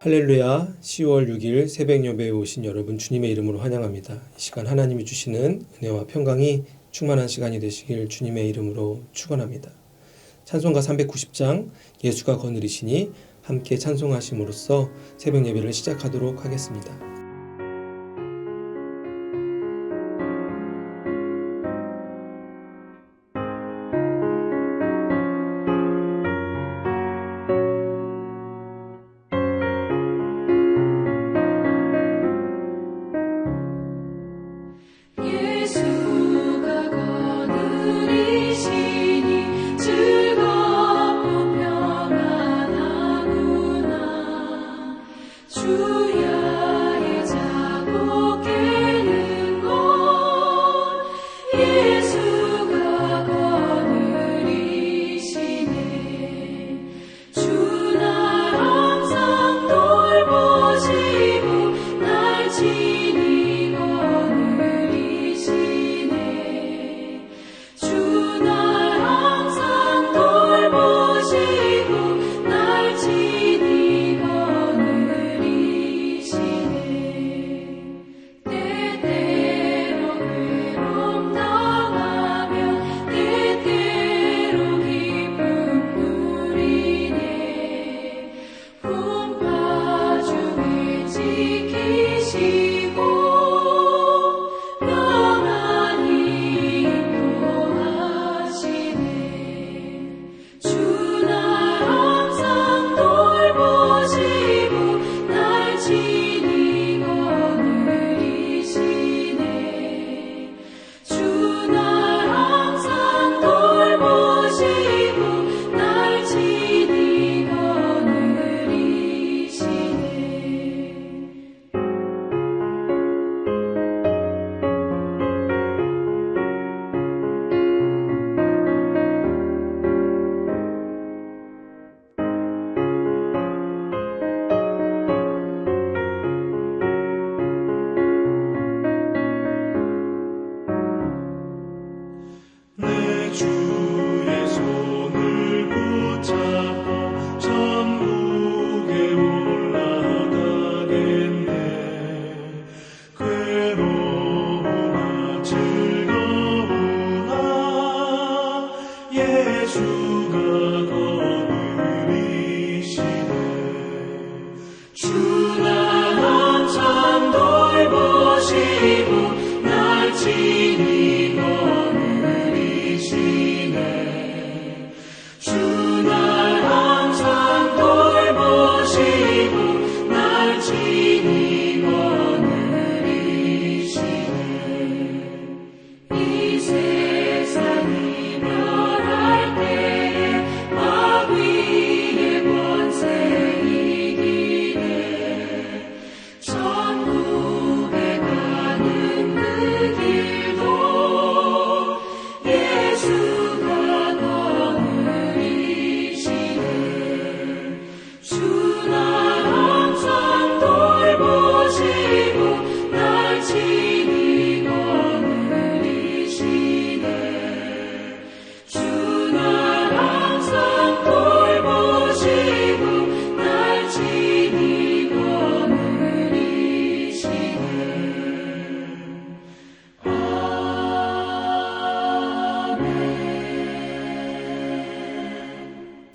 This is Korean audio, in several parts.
할렐루야, 10월 6일 새벽 예배에 오신 여러분 주님의 이름으로 환영합니다. 이 시간 하나님이 주시는 은혜와 평강이 충만한 시간이 되시길 주님의 이름으로 축원합니다. 찬송가 390장 예수가 거느리시니 함께 찬송하심으로써 새벽 예배를 시작하도록 하겠습니다.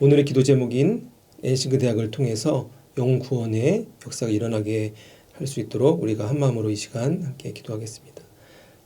오늘의 기도 제목인 엔싱크 대학을 통해서 영혼 구원의 역사가 일어나게 할 수 있도록 우리가 한마음으로 이 시간 함께 기도하겠습니다.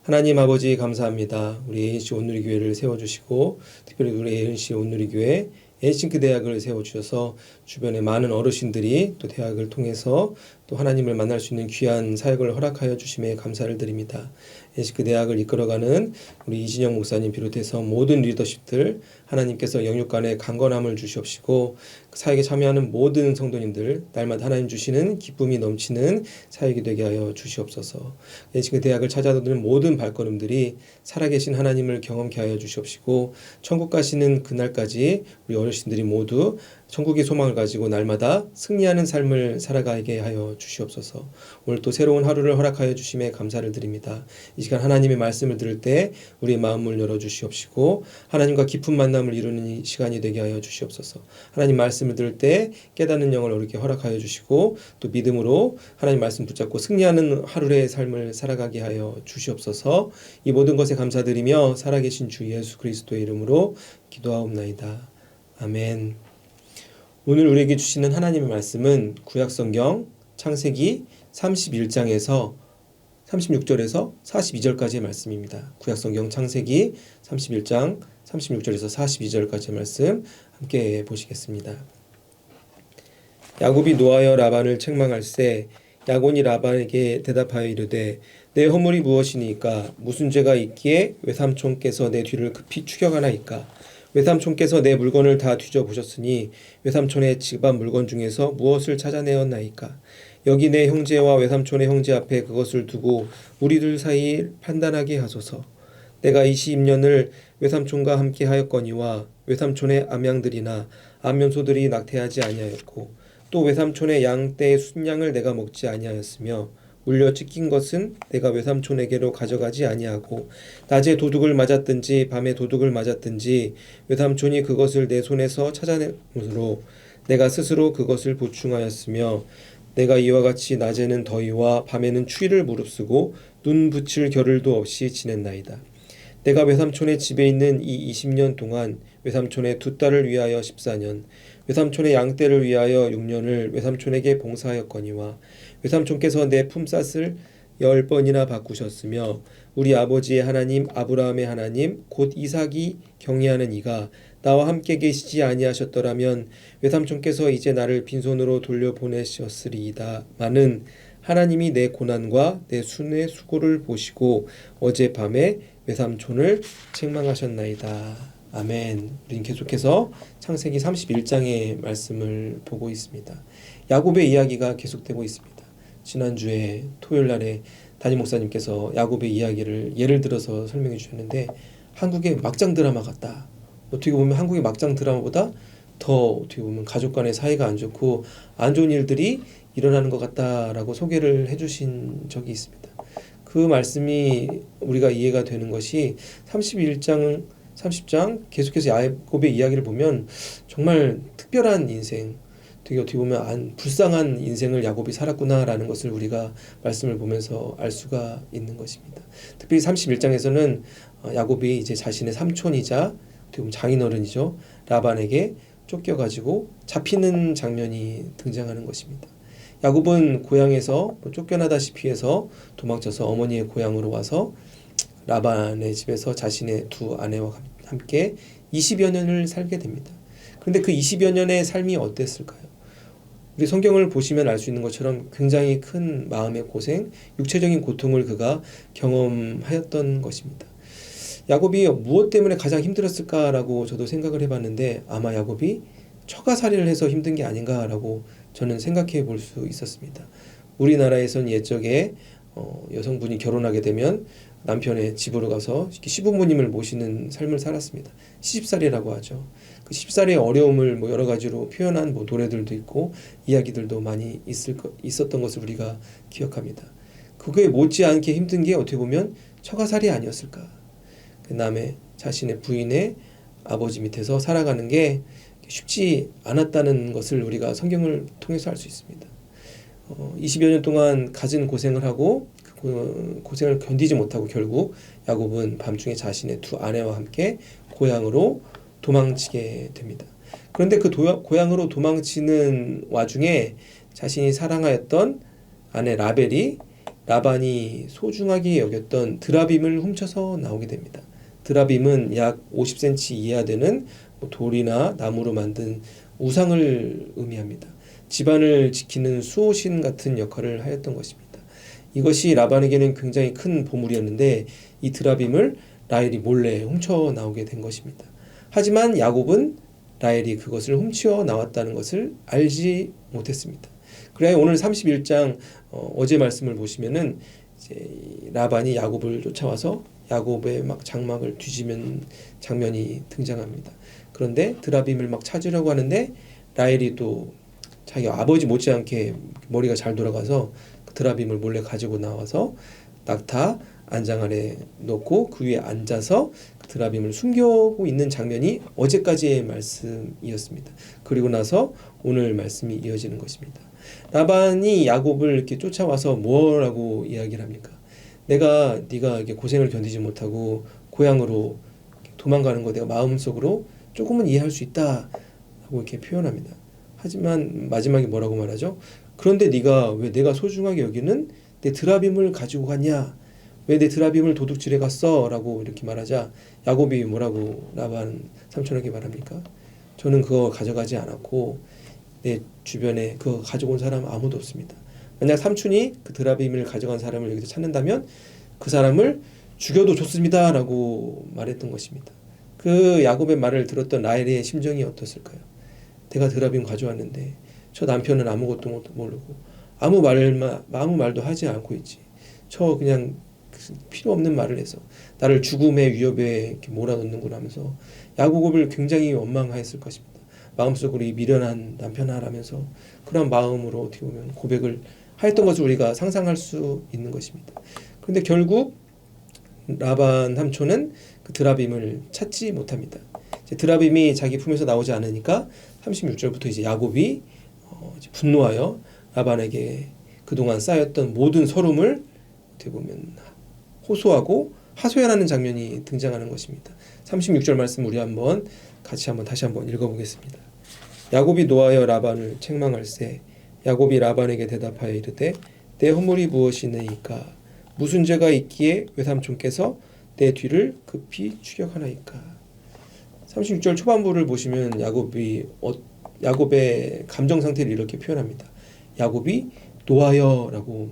하나님 아버지 감사합니다. 우리 ANC 온누리 교회를 세워주시고 특별히 우리 ANC 온누리 교회 엔싱크 대학을 세워주셔서 주변에 많은 어르신들이 또 대학을 통해서 또 하나님을 만날 수 있는 귀한 사역을 허락하여 주심에 감사를 드립니다. 엔싱크 대학을 이끌어가는 우리 이진영 목사님 비롯해서 모든 리더십들 하나님께서 영육간에 강건함을 주시옵시고 그 사역에 참여하는 모든 성도님들 날마다 하나님 주시는 기쁨이 넘치는 사역이 되게 하여 주시옵소서. 엔싱크 대학을 찾아오는 모든 발걸음들이 살아계신 하나님을 경험케 하여 주시옵시고 천국 가시는 그날까지 우리 어르신들이 모두 천국의 소망을 가지고 날마다 승리하는 삶을 살아가게 하여 주시옵소서. 오늘 또 새로운 하루를 허락하여 주심에 감사를 드립니다. 이 시간 하나님의 말씀을 들을 때 우리의 마음을 열어주시옵시고 하나님과 깊은 만남을 이루는 이 시간이 되게 하여 주시옵소서. 하나님 말씀을 들을 때 깨닫는 영을 얻게 허락하여 주시고 또 믿음으로 하나님 말씀 붙잡고 승리하는 하루의 삶을 살아가게 하여 주시옵소서. 이 모든 것에 감사드리며 살아계신 주 예수 그리스도의 이름으로 기도하옵나이다. 아멘. 오늘 우리에게 주시는 하나님의 말씀은 구약성경 창세기 31장에서 36절에서 42절까지의 말씀입니다. 구약성경 창세기 31장 36절에서 42절까지의 말씀 함께 보시겠습니다. 야곱이 노하여 라반을 책망할세 야곱이 라반에게 대답하여 이르되 내 허물이 무엇이니까 무슨 죄가 있기에 외삼촌께서 내 뒤를 급히 추격하나이까 외삼촌께서 내 물건을 다 뒤져보셨으니 외삼촌의 집안 물건 중에서 무엇을 찾아내었나이까 여기 내 형제와 외삼촌의 형제 앞에 그것을 두고 우리들 사이 판단하게 하소서. 내가 20년을 외삼촌과 함께 하였거니와 외삼촌의 암양들이나 암염소들이 낙태하지 아니하였고 또 외삼촌의 양떼의 순양을 내가 먹지 아니하였으며 물려 찢긴 것은 내가 외삼촌에게로 가져가지 아니하고 낮에 도둑을 맞았든지 밤에 도둑을 맞았든지 외삼촌이 그것을 내 손에서 찾아내므로 내가 스스로 그것을 보충하였으며 내가 이와 같이 낮에는 더위와 밤에는 추위를 무릅쓰고 눈 붙일 겨를도 없이 지냈나이다. 내가 외삼촌의 집에 있는 이 20년 동안 외삼촌의 두 딸을 위하여 14년 외삼촌의 양떼를 위하여 6년을 외삼촌에게 봉사하였거니와 외삼촌께서 내 품삯을 10번이나 바꾸셨으며 우리 아버지의 하나님 아브라함의 하나님 곧 이삭이 경외하는 이가 나와 함께 계시지 아니하셨더라면 외삼촌께서 이제 나를 빈손으로 돌려보내셨으리이다. 마는 하나님이 내 고난과 내 순의 수고를 보시고 어젯밤에 외삼촌을 책망하셨나이다. 아멘. 우리는 계속해서 창세기 31장의 말씀을 보고 있습니다. 야곱의 이야기가 계속되고 있습니다. 지난주에 토요일날에 담임 목사님께서 야곱의 이야기를 예를 들어서 설명해 주셨는데 한국의 막장 드라마 같다. 어떻게 보면 한국의 막장 드라마보다 더 어떻게 보면 가족 간의 사이가 안 좋고 안 좋은 일들이 일어나는 것 같다라고 소개를 해주신 적이 있습니다. 그 말씀이 우리가 이해가 되는 것이 31장 30장 계속해서 야곱의 이야기를 보면 정말 특별한 인생, 되게 어떻게 보면 불쌍한 인생을 야곱이 살았구나라는 것을 우리가 말씀을 보면서 알 수가 있는 것입니다. 특별히 31장에서는 야곱이 이제 자신의 삼촌이자 어떻게 보면 장인어른이죠. 라반에게 쫓겨가지고 잡히는 장면이 등장하는 것입니다. 야곱은 고향에서 쫓겨나다시피 해서 도망쳐서 어머니의 고향으로 와서 라반의 집에서 자신의 두 아내와 함께 20여 년을 살게 됩니다. 그런데 그 20여 년의 삶이 어땠을까요? 우리 성경을 보시면 알 수 있는 것처럼 굉장히 큰 마음의 고생, 육체적인 고통을 그가 경험하였던 것입니다. 야곱이 무엇 때문에 가장 힘들었을까라고 저도 생각을 해봤는데 아마 야곱이 처가살이를 해서 힘든 게 아닌가라고 저는 생각해 볼 수 있었습니다. 우리나라에선 옛적에 여성분이 결혼하게 되면 남편의 집으로 가서 시부모님을 모시는 삶을 살았습니다. 시집살이라고 하죠. 그 시집살이의 어려움을 여러 가지로 표현한 노래들도 있고 이야기들도 많이 있었던 것을 우리가 기억합니다. 그게 못지않게 힘든 게 어떻게 보면 처가살이 아니었을까. 그 다음에 자신의 부인의 아버지 밑에서 살아가는 게 쉽지 않았다는 것을 우리가 성경을 통해서 알 수 있습니다. 20여 년 동안 갖은 고생을 하고 그 고생을 견디지 못하고 결국 야곱은 밤중에 자신의 두 아내와 함께 고향으로 도망치게 됩니다. 그런데 그 고향으로 도망치는 와중에 자신이 사랑하였던 아내 라벨이 라반이 소중하게 여겼던 드라빔을 훔쳐서 나오게 됩니다. 드라빔은 약 50cm 이하 되는 돌이나 나무로 만든 우상을 의미합니다. 집안을 지키는 수호신 같은 역할을 하였던 것입니다. 이것이 라반에게는 굉장히 큰 보물이었는데 이 드라빔을 라헬이 몰래 훔쳐 나오게 된 것입니다. 하지만 야곱은 라헬이 그것을 훔쳐 나왔다는 것을 알지 못했습니다. 그래야 오늘 31장 어제 말씀을 보시면은 이제 라반이 야곱을 쫓아와서 야곱의 장막을 뒤지는 장면이 등장합니다. 그런데 드라빔을 찾으려고 하는데 라헬이 또 자기 아버지 못지않게 머리가 잘 돌아가서 그 드라빔을 몰래 가지고 나와서 낙타 안장 아래 놓고 그 위에 앉아서 그 드라빔을 숨기고 있는 장면이 어제까지의 말씀이었습니다. 그리고 나서 오늘 말씀이 이어지는 것입니다. 라반이 야곱을 이렇게 쫓아와서 뭐라고 이야기를 합니까? 네가 이렇게 고생을 견디지 못하고 고향으로 도망가는 거 내가 마음속으로 조금은 이해할 수 있다라고 이렇게 표현합니다. 하지만 마지막에 뭐라고 말하죠? 그런데 네가 왜 내가 소중하게 여기는 내 드라빔을 가지고 갔냐? 왜 내 드라빔을 도둑질해 갔어? 라고 이렇게 말하자 야곱이 뭐라고 라반 삼촌에게 말합니까? 저는 그거 가져가지 않았고 내 주변에 그거 가져온 사람 아무도 없습니다. 만약 삼촌이 그 드라빔을 가져간 사람을 여기서 찾는다면 그 사람을 죽여도 좋습니다 라고 말했던 것입니다. 그 야곱의 말을 들었던 라헬의 심정이 어떻을까요? 내가 드라빔 가져왔는데 저 남편은 아무것도 모르고 아무 말도 하지 않고 있지. 저 그냥 필요 없는 말을 해서 나를 죽음의 위협에 이렇게 몰아넣는구나 하면서 야곱을 굉장히 원망하였을 것입니다. 마음속으로 이 미련한 남편아라면서 그런 마음으로 어떻게 보면 고백을 하였던 것을 우리가 상상할 수 있는 것입니다. 그런데 결국 라반 삼촌은 그 드라빔을 찾지 못합니다. 이제 드라빔이 자기 품에서 나오지 않으니까 36절부터 이제 야곱이 이제 분노하여 라반에게 그동안 쌓였던 모든 서름을 어떻게 보면 호소하고 하소연하는 장면이 등장하는 것입니다. 36절 말씀 우리 다시 한번 읽어보겠습니다. 야곱이 노하여 라반을 책망할세 야곱이 라반에게 대답하여 이르되 내 허물이 무엇이니까 무슨 죄가 있기에 외삼촌께서 내 뒤를 급히 추격하나이까. 36절 초반부를 보시면 야곱의 감정 상태를 이렇게 표현합니다. 야곱이 노하여라고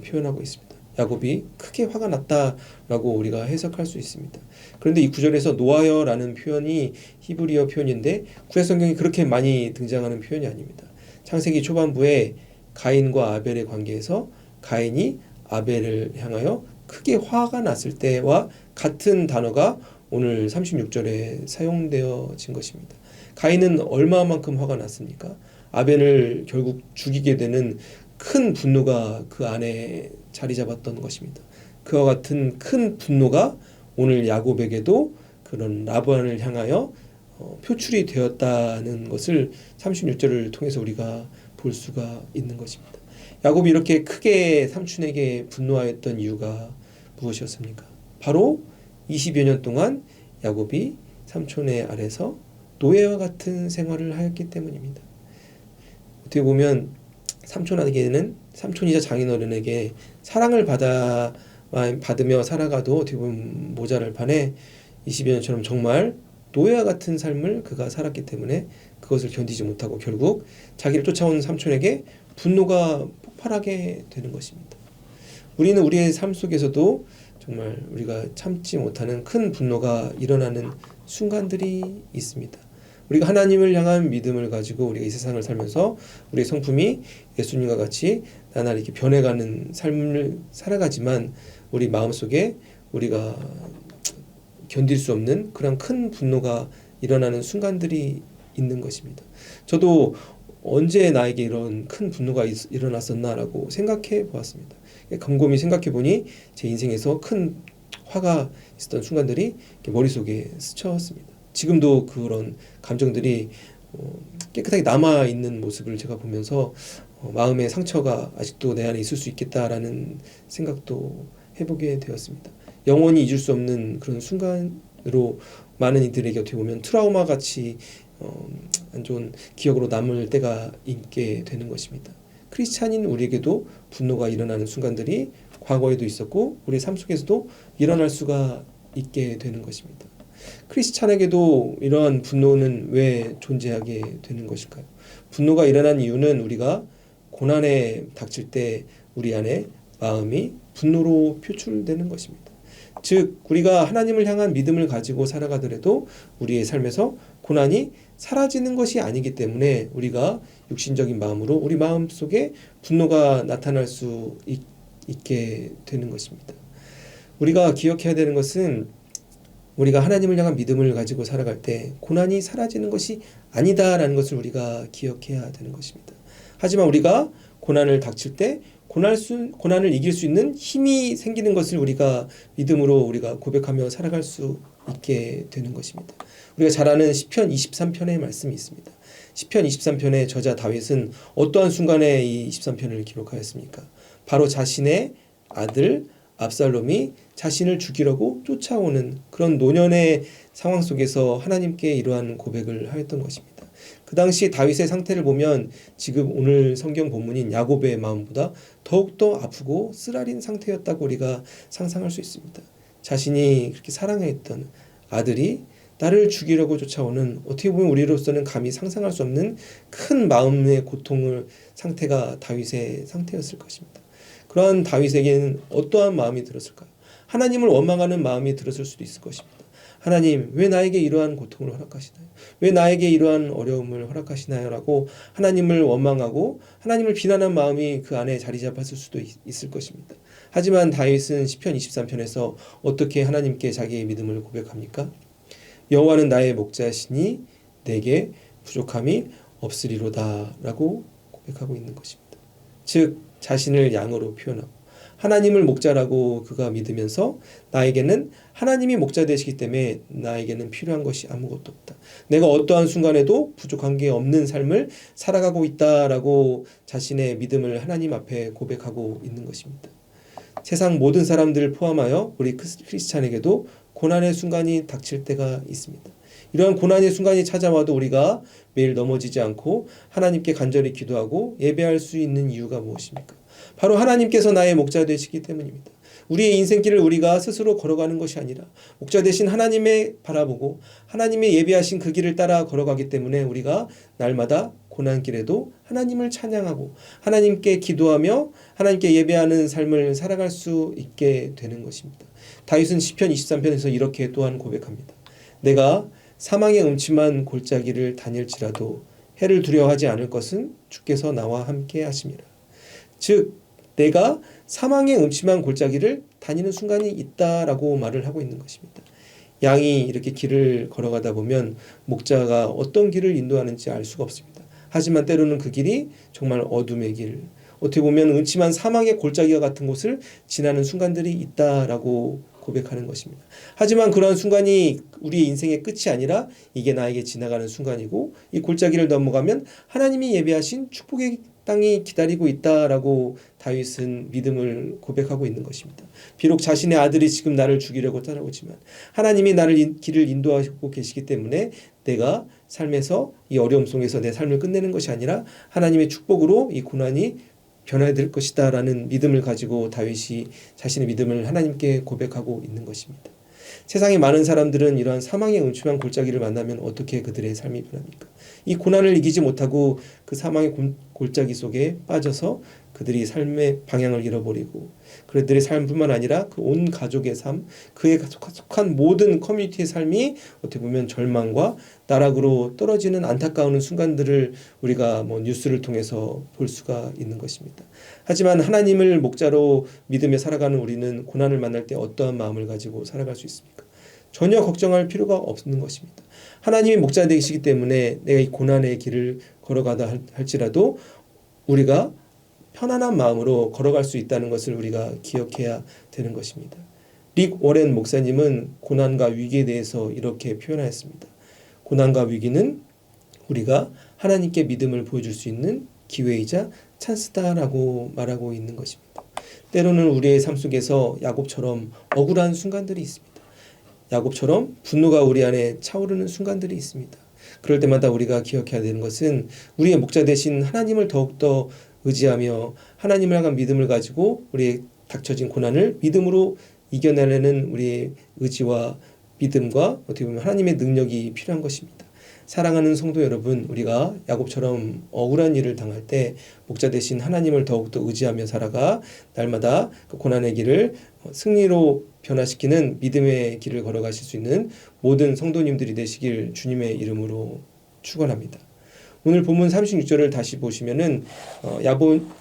표현하고 있습니다. 야곱이 크게 화가 났다라고 우리가 해석할 수 있습니다. 그런데 이 구절에서 노하여라는 표현이 히브리어 표현인데 구약 성경이 그렇게 많이 등장하는 표현이 아닙니다. 창세기 초반부에 가인과 아벨의 관계에서 가인이 아벨을 향하여 크게 화가 났을 때와 같은 단어가 오늘 36절에 사용되어진 것입니다. 가인은 얼마만큼 화가 났습니까? 아벨을 결국 죽이게 되는 큰 분노가 그 안에 자리 잡았던 것입니다. 그와 같은 큰 분노가 오늘 야곱에게도 그런 라반을 향하여 표출이 되었다는 것을 36절을 통해서 우리가 볼 수가 있는 것입니다. 야곱이 이렇게 크게 삼촌에게 분노하였던 이유가 무엇이었습니까? 바로 20여 년 동안 야곱이 삼촌의 아래서 노예와 같은 생활을 하였기 때문입니다. 어떻게 보면 삼촌이자 장인어른에게 사랑을 받으며 살아가도 어떻게 보면 모자랄 판에 20여 년처럼 정말 노예와 같은 삶을 그가 살았기 때문에 그것을 견디지 못하고 결국 자기를 쫓아온 삼촌에게 분노가 폭발하게 되는 것입니다. 우리는 우리의 삶 속에서도 정말 우리가 참지 못하는 큰 분노가 일어나는 순간들이 있습니다. 우리가 하나님을 향한 믿음을 가지고 우리가 이 세상을 살면서 우리의 성품이 예수님과 같이 나날이 이렇게 변해가는 삶을 살아가지만 우리 마음속에 우리가 견딜 수 없는 그런 큰 분노가 일어나는 순간들이 있는 것입니다. 저도 언제 나에게 이런 큰 분노가 일어났었나라고 생각해 보았습니다. 곰곰이 생각해 보니 제 인생에서 큰 화가 있었던 순간들이 머릿속에 스쳤습니다. 지금도 그런 감정들이 깨끗하게 남아있는 모습을 제가 보면서 마음의 상처가 아직도 내 안에 있을 수 있겠다라는 생각도 해보게 되었습니다. 영원히 잊을 수 없는 그런 순간으로 많은 이들에게 어떻게 보면 트라우마 같이 안 좋은 기억으로 남을 때가 있게 되는 것입니다. 크리스찬인 우리에게도 분노가 일어나는 순간들이 과거에도 있었고 우리 삶 속에서도 일어날 수가 있게 되는 것입니다. 크리스찬에게도 이러한 분노는 왜 존재하게 되는 것일까요? 분노가 일어난 이유는 우리가 고난에 닥칠 때 우리 안에 마음이 분노로 표출되는 것입니다. 즉 우리가 하나님을 향한 믿음을 가지고 살아가더라도 우리의 삶에서 고난이 사라지는 것이 아니기 때문에 우리가 육신적인 마음으로 우리 마음속에 분노가 나타날 수 있게 되는 것입니다. 우리가 기억해야 되는 것은 우리가 하나님을 향한 믿음을 가지고 살아갈 때 고난이 사라지는 것이 아니다라는 것을 우리가 기억해야 되는 것입니다. 하지만 우리가 고난을 닥칠 때 고난을 이길 수 있는 힘이 생기는 것을 우리가 믿음으로 우리가 고백하며 살아갈 수 있게 되는 것입니다. 우리가 잘 아는 시편 23편의 말씀이 있습니다. 시편 23편의 저자 다윗은 어떠한 순간에 이 23편을 기록하였습니까? 바로 자신의 아들 압살롬이 자신을 죽이려고 쫓아오는 그런 노년의 상황 속에서 하나님께 이러한 고백을 하였던 것입니다. 그 당시 다윗의 상태를 보면 지금 오늘 성경 본문인 야곱의 마음보다 더욱더 아프고 쓰라린 상태였다고 우리가 상상할 수 있습니다. 자신이 그렇게 사랑했던 아들이 나를 죽이려고 쫓아오는, 어떻게 보면 우리로서는 감히 상상할 수 없는 큰 마음의 상태가 다윗의 상태였을 것입니다. 그러한 다윗에게는 어떠한 마음이 들었을까요? 하나님을 원망하는 마음이 들었을 수도 있을 것입니다. 하나님, 왜 나에게 이러한 고통을 허락하시나요? 왜 나에게 이러한 어려움을 허락하시나요? 라고 하나님을 원망하고 하나님을 비난한 마음이 그 안에 자리 잡았을 수도 있을 것입니다. 하지만 다윗은 시편 23편에서 어떻게 하나님께 자기의 믿음을 고백합니까? 여호와는 나의 목자시니 내게 부족함이 없으리로다 라고 고백하고 있는 것입니다. 즉 자신을 양으로 표현하고 하나님을 목자라고 그가 믿으면서 나에게는 하나님이 목자 되시기 때문에 나에게는 필요한 것이 아무것도 없다. 내가 어떠한 순간에도 부족한 게 없는 삶을 살아가고 있다라고 자신의 믿음을 하나님 앞에 고백하고 있는 것입니다. 세상 모든 사람들을 포함하여 우리 크리스찬에게도 고난의 순간이 닥칠 때가 있습니다. 이러한 고난의 순간이 찾아와도 우리가 매일 넘어지지 않고 하나님께 간절히 기도하고 예배할 수 있는 이유가 무엇입니까? 바로 하나님께서 나의 목자 되시기 때문입니다. 우리의 인생길을 우리가 스스로 걸어가는 것이 아니라 목자 되신 하나님의 바라보고 하나님의 예비하신 그 길을 따라 걸어가기 때문에 우리가 날마다 고난길에도 하나님을 찬양하고 하나님께 기도하며 하나님께 예배하는 삶을 살아갈 수 있게 되는 것입니다. 다윗은 시편 23편에서 이렇게 또한 고백합니다. 내가 사망의 음침한 골짜기를 다닐지라도 해를 두려워하지 않을 것은 주께서 나와 함께 하심이라. 즉 내가 사망의 음침한 골짜기를 다니는 순간이 있다라고 말을 하고 있는 것입니다. 양이 이렇게 길을 걸어가다 보면 목자가 어떤 길을 인도하는지 알 수가 없습니다. 하지만 때로는 그 길이 정말 어둠의 길, 어떻게 보면 음침한 사망의 골짜기와 같은 곳을 지나는 순간들이 있다라고 고백하는 것입니다. 하지만 그러한 순간이 우리의 인생의 끝이 아니라 이게 나에게 지나가는 순간이고 이 골짜기를 넘어가면 하나님이 예비하신 축복의 땅이 기다리고 있다라고 다윗은 믿음을 고백하고 있는 것입니다. 비록 자신의 아들이 지금 나를 죽이려고 따라오지만 하나님이 나를 길을 인도하고 계시기 때문에 내가 삶에서 이 어려움 속에서 내 삶을 끝내는 것이 아니라 하나님의 축복으로 이 고난이 변화될 것이다 라는 믿음을 가지고 다윗이 자신의 믿음을 하나님께 고백하고 있는 것입니다. 세상의 많은 사람들은 이러한 사망의 음침한 골짜기를 만나면 어떻게 그들의 삶이 변합니까? 이 고난을 이기지 못하고 그 사망의 골짜기 속에 빠져서 그들이 삶의 방향을 잃어버리고 그들의 삶뿐만 아니라 그 온 가족의 삶, 그에 속한 모든 커뮤니티의 삶이 어떻게 보면 절망과 나락으로 떨어지는 안타까운 순간들을 우리가 뉴스를 통해서 볼 수가 있는 것입니다. 하지만 하나님을 목자로 믿으며 살아가는 우리는 고난을 만날 때 어떠한 마음을 가지고 살아갈 수 있습니까? 전혀 걱정할 필요가 없는 것입니다. 하나님이 목자 되시기 때문에 내가 이 고난의 길을 걸어가다 할지라도 우리가 편안한 마음으로 걸어갈 수 있다는 것을 우리가 기억해야 되는 것입니다. 릭 워렌 목사님은 고난과 위기에 대해서 이렇게 표현하였습니다. 고난과 위기는 우리가 하나님께 믿음을 보여줄 수 있는 기회이자 찬스다라고 말하고 있는 것입니다. 때로는 우리의 삶 속에서 야곱처럼 억울한 순간들이 있습니다. 야곱처럼 분노가 우리 안에 차오르는 순간들이 있습니다. 그럴 때마다 우리가 기억해야 되는 것은 우리의 목자 되신 하나님을 더욱더 의지하며 하나님을 향한 믿음을 가지고 우리의 닥쳐진 고난을 믿음으로 이겨내려는 우리의 의지와 믿음과 어떻게 보면 하나님의 능력이 필요한 것입니다. 사랑하는 성도 여러분, 우리가 야곱처럼 억울한 일을 당할 때 목자 되신 하나님을 더욱더 의지하며 살아가 날마다 그 고난의 길을 승리로 변화시키는 믿음의 길을 걸어가실 수 있는 모든 성도님들이 되시길 주님의 이름으로 축원합니다. 오늘 본문 36절을 다시 보시면은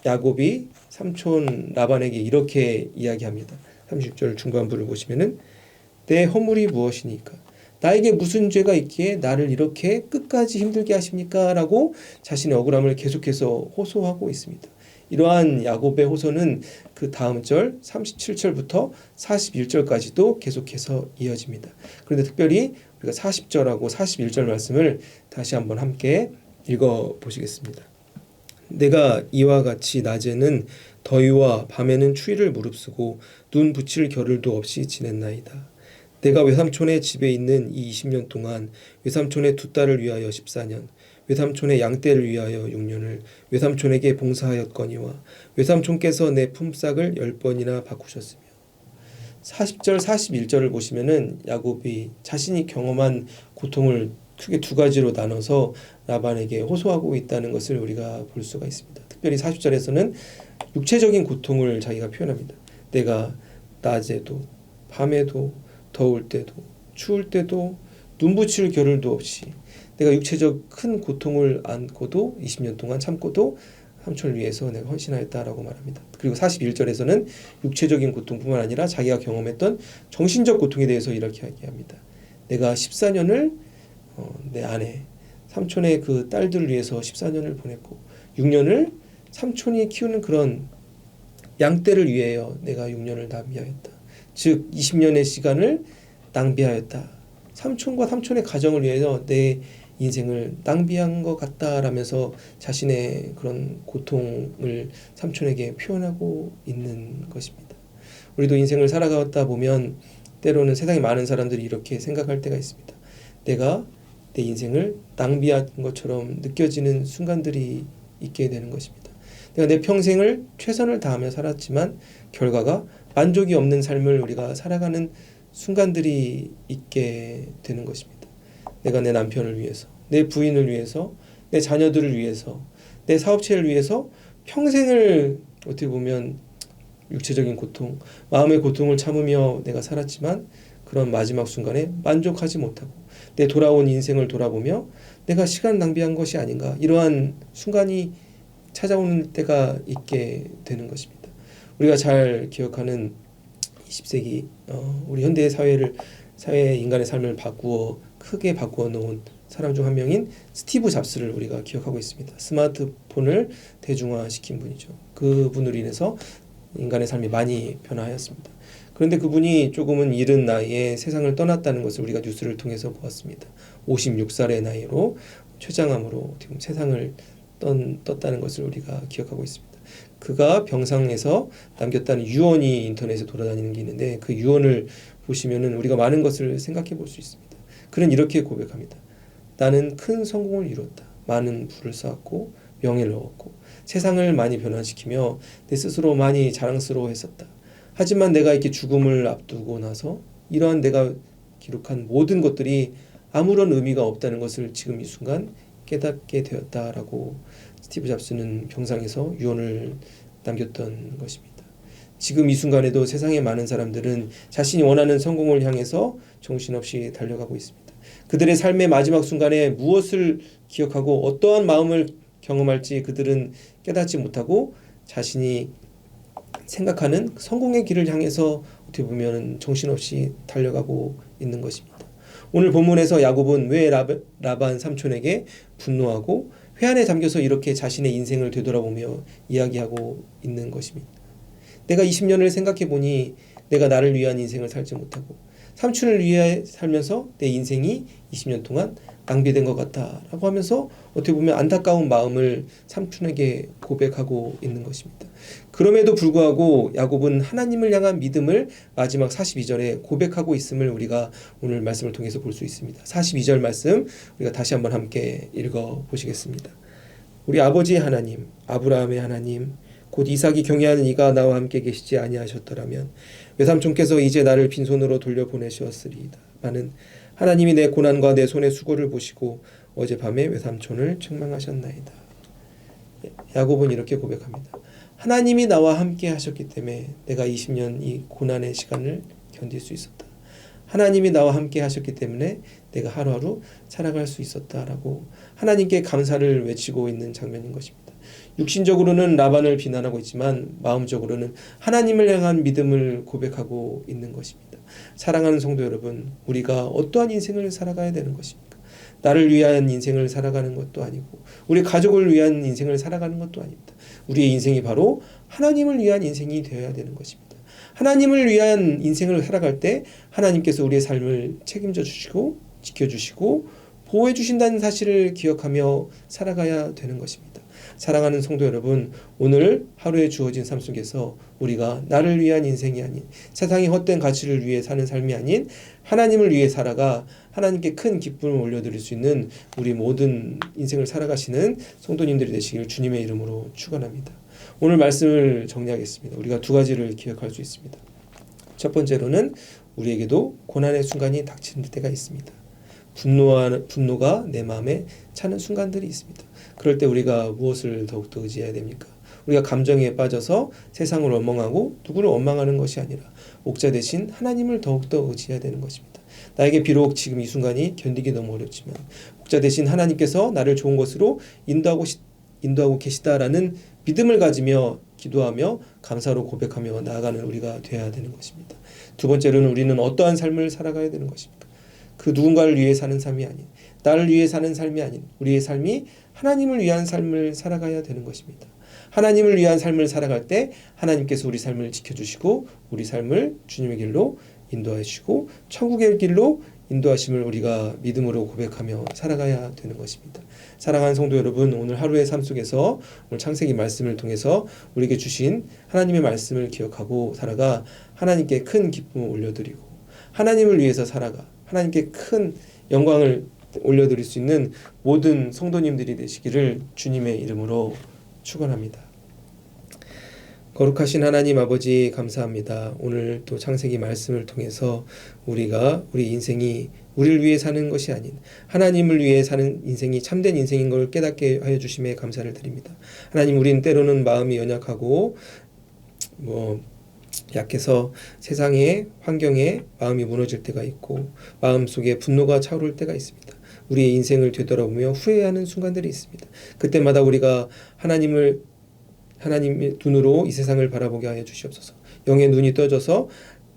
야곱이 삼촌 라반에게 이렇게 이야기합니다. 36절 중반부를 보시면은 내 허물이 무엇이니까? 나에게 무슨 죄가 있기에 나를 이렇게 끝까지 힘들게 하십니까? 라고 자신의 억울함을 계속해서 호소하고 있습니다. 이러한 야곱의 호소는 그 다음 절 37절부터 41절까지도 계속해서 이어집니다. 그런데 특별히 우리가 40절하고 41절 말씀을 다시 한번 함께 읽어보시겠습니다. 내가 이와 같이 낮에는 더위와 밤에는 추위를 무릅쓰고 눈 붙일 겨를도 없이 지냈나이다. 내가 외삼촌의 집에 있는 이 20년 동안 외삼촌의 두 딸을 위하여 14년, 외삼촌의 양떼를 위하여 6년을 외삼촌에게 봉사하였거니와 외삼촌께서 내 품삯을 10번이나 바꾸셨으며. 40절 41절을 보시면은 야곱이 자신이 경험한 고통을 크게 두 가지로 나눠서 라반에게 호소하고 있다는 것을 우리가 볼 수가 있습니다. 특별히 40절에서는 육체적인 고통을 자기가 표현합니다. 내가 낮에도 밤에도 더울 때도 추울 때도 눈붙일 겨를도 없이 내가 육체적 큰 고통을 안고도 20년 동안 참고도 삼촌을 위해서 내가 헌신하였다라고 말합니다. 그리고 41절에서는 육체적인 고통뿐만 아니라 자기가 경험했던 정신적 고통에 대해서 이렇게 이야기합니다. 내가 14년을 내 아내 삼촌의 그 딸들을 위해서 14년을 보냈고 6년을 삼촌이 키우는 그런 양떼를 위하여 내가 6년을 낭비하였다. 즉 20년의 시간을 낭비하였다. 삼촌과 삼촌의 가정을 위해서 내 인생을 낭비한 것 같다라면서 자신의 그런 고통을 삼촌에게 표현하고 있는 것입니다. 우리도 인생을 살아가다 보면 때로는 세상에 많은 사람들이 이렇게 생각할 때가 있습니다. 내가 내 인생을 낭비한 것처럼 느껴지는 순간들이 있게 되는 것입니다. 내가 내 평생을 최선을 다하며 살았지만 결과가 만족이 없는 삶을 우리가 살아가는 순간들이 있게 되는 것입니다. 내가 내 남편을 위해서, 내 부인을 위해서, 내 자녀들을 위해서, 내 사업체를 위해서 평생을 어떻게 보면 육체적인 고통, 마음의 고통을 참으며 내가 살았지만 그런 마지막 순간에 만족하지 못하고 내 돌아온 인생을 돌아보며 내가 시간 낭비한 것이 아닌가, 이러한 순간이 찾아오는 때가 있게 되는 것입니다. 우리가 잘 기억하는 20세기 우리 현대 사회의 인간의 삶을 크게 바꾸어 놓은 사람 중 한 명인 스티브 잡스를 우리가 기억하고 있습니다. 스마트폰을 대중화시킨 분이죠. 그분으로 인해서 인간의 삶이 많이 변화하였습니다. 그런데 그분이 조금은 이른 나이에 세상을 떠났다는 것을 우리가 뉴스를 통해서 보았습니다. 56살의 나이로 췌장암으로 지금 세상을 떴다는 것을 우리가 기억하고 있습니다. 그가 병상에서 남겼다는 유언이 인터넷에 돌아다니는 게 있는데 그 유언을 보시면은 우리가 많은 것을 생각해 볼 수 있습니다. 그는 이렇게 고백합니다. 나는 큰 성공을 이뤘다. 많은 부를 쌓았고 명예를 얻었고 세상을 많이 변화시키며 내 스스로 많이 자랑스러워했었다. 하지만 내가 이렇게 죽음을 앞두고 나서 이러한 내가 기록한 모든 것들이 아무런 의미가 없다는 것을 지금 이 순간 깨닫게 되었다라고 스티브 잡스는 병상에서 유언을 남겼던 것입니다. 지금 이 순간에도 세상의 많은 사람들은 자신이 원하는 성공을 향해서 정신없이 달려가고 있습니다. 그들의 삶의 마지막 순간에 무엇을 기억하고 어떠한 마음을 경험할지 그들은 깨닫지 못하고 자신이 생각하는 성공의 길을 향해서 어떻게 보면 정신없이 달려가고 있는 것입니다. 오늘 본문에서 야곱은 왜 라반 삼촌에게 분노하고 회한에 잠겨서 이렇게 자신의 인생을 되돌아보며 이야기하고 있는 것입니다. 내가 20년을 생각해 보니 내가 나를 위한 인생을 살지 못하고 삼촌을 위해 살면서 내 인생이 20년 동안 낭비된 것 같다라고 하면서 어떻게 보면 안타까운 마음을 삼촌에게 고백하고 있는 것입니다. 그럼에도 불구하고 야곱은 하나님을 향한 믿음을 마지막 42절에 고백하고 있음을 우리가 오늘 말씀을 통해서 볼 수 있습니다. 42절 말씀 우리가 다시 한번 함께 읽어보시겠습니다. 우리 아버지 하나님, 아브라함의 하나님, 곧 이삭이 경외하는 이가 나와 함께 계시지 아니하셨더라면 외삼촌께서 이제 나를 빈손으로 돌려보내셨으리이다. 나는 하나님이 내 고난과 내 손의 수고를 보시고 어젯밤에 외삼촌을 책망하셨나이다. 야곱은 이렇게 고백합니다. 하나님이 나와 함께 하셨기 때문에 내가 20년 이 고난의 시간을 견딜 수 있었다. 하나님이 나와 함께 하셨기 때문에 내가 하루하루 살아갈 수 있었다라고 하나님께 감사를 외치고 있는 장면인 것입니다. 육신적으로는 라반을 비난하고 있지만 마음적으로는 하나님을 향한 믿음을 고백하고 있는 것입니다. 사랑하는 성도 여러분, 우리가 어떠한 인생을 살아가야 되는 것입니까? 나를 위한 인생을 살아가는 것도 아니고 우리 가족을 위한 인생을 살아가는 것도 아닙니다. 우리의 인생이 바로 하나님을 위한 인생이 되어야 되는 것입니다. 하나님을 위한 인생을 살아갈 때 하나님께서 우리의 삶을 책임져 주시고 지켜주시고 보호해 주신다는 사실을 기억하며 살아가야 되는 것입니다. 사랑하는 성도 여러분, 오늘 하루에 주어진 삶 속에서 우리가 나를 위한 인생이 아닌 세상의 헛된 가치를 위해 사는 삶이 아닌 하나님을 위해 살아가 하나님께 큰 기쁨을 올려드릴 수 있는 우리 모든 인생을 살아가시는 성도님들이 되시길 주님의 이름으로 축원합니다. 오늘 말씀을 정리하겠습니다. 우리가 두 가지를 기억할 수 있습니다. 첫 번째로는 우리에게도 고난의 순간이 닥칠 때가 있습니다. 분노가 내 마음에 차는 순간들이 있습니다. 그럴 때 우리가 무엇을 더욱더 의지해야 됩니까? 우리가 감정에 빠져서 세상을 원망하고 누구를 원망하는 것이 아니라 목자 대신 하나님을 더욱더 의지해야 되는 것입니다. 나에게 비록 지금 이 순간이 견디기 너무 어렵지만 목자 대신 하나님께서 나를 좋은 것으로 인도하고 계시다라는 믿음을 가지며 기도하며 감사로 고백하며 나아가는 우리가 되어야 되는 것입니다. 두 번째로는 우리는 어떠한 삶을 살아가야 되는 것입니까? 그 누군가를 위해 사는 삶이 아닌 나를 위해 사는 삶이 아닌 우리의 삶이 하나님을 위한 삶을 살아가야 되는 것입니다. 하나님을 위한 삶을 살아갈 때 하나님께서 우리 삶을 지켜주시고 우리 삶을 주님의 길로 인도해 주시고 천국의 길로 인도하심을 우리가 믿음으로 고백하며 살아가야 되는 것입니다. 사랑하는 성도 여러분, 오늘 하루의 삶 속에서 오늘 창세기 말씀을 통해서 우리에게 주신 하나님의 말씀을 기억하고 살아가 하나님께 큰 기쁨을 올려드리고 하나님을 위해서 살아가 하나님께 큰 영광을 올려드릴 수 있는 모든 성도님들이 되시기를 주님의 이름으로 축원합니다. 거룩하신 하나님 아버지 감사합니다. 오늘 또 창세기 말씀을 통해서 우리가 우리 인생이 우리를 위해 사는 것이 아닌 하나님을 위해 사는 인생이 참된 인생인 걸 깨닫게 하여 주심에 감사를 드립니다. 하나님, 우리는 때로는 마음이 연약하고 약해서 세상의 환경에 마음이 무너질 때가 있고 마음속에 분노가 차오를 때가 있습니다. 우리의 인생을 되돌아보며 후회하는 순간들이 있습니다. 그때마다 우리가 하나님의 눈으로 이 세상을 바라보게 하여 주시옵소서. 영의 눈이 떠져서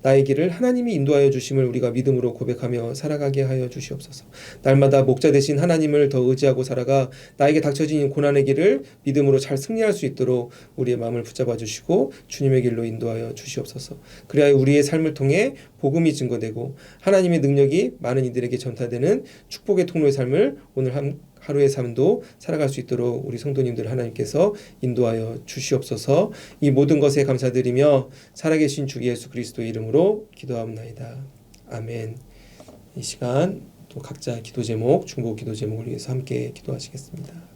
나의 길을 하나님이 인도하여 주심을 우리가 믿음으로 고백하며 살아가게 하여 주시옵소서. 날마다 목자 되신 하나님을 더 의지하고 살아가 나에게 닥쳐진 고난의 길을 믿음으로 잘 승리할 수 있도록 우리의 마음을 붙잡아 주시고 주님의 길로 인도하여 주시옵소서. 그래야 우리의 삶을 통해 복음이 증거되고 하나님의 능력이 많은 이들에게 전파되는 축복의 통로의 삶을 오늘 하루의 삶도 살아갈 수 있도록 우리 성도님들 하나님께서 인도하여 주시옵소서. 이 모든 것에 감사드리며 살아계신 주 예수 그리스도의 이름으로 기도하옵나이다. 아멘. 이 시간 또 각자 기도 제목, 중보 기도 제목을 위해서 함께 기도하시겠습니다.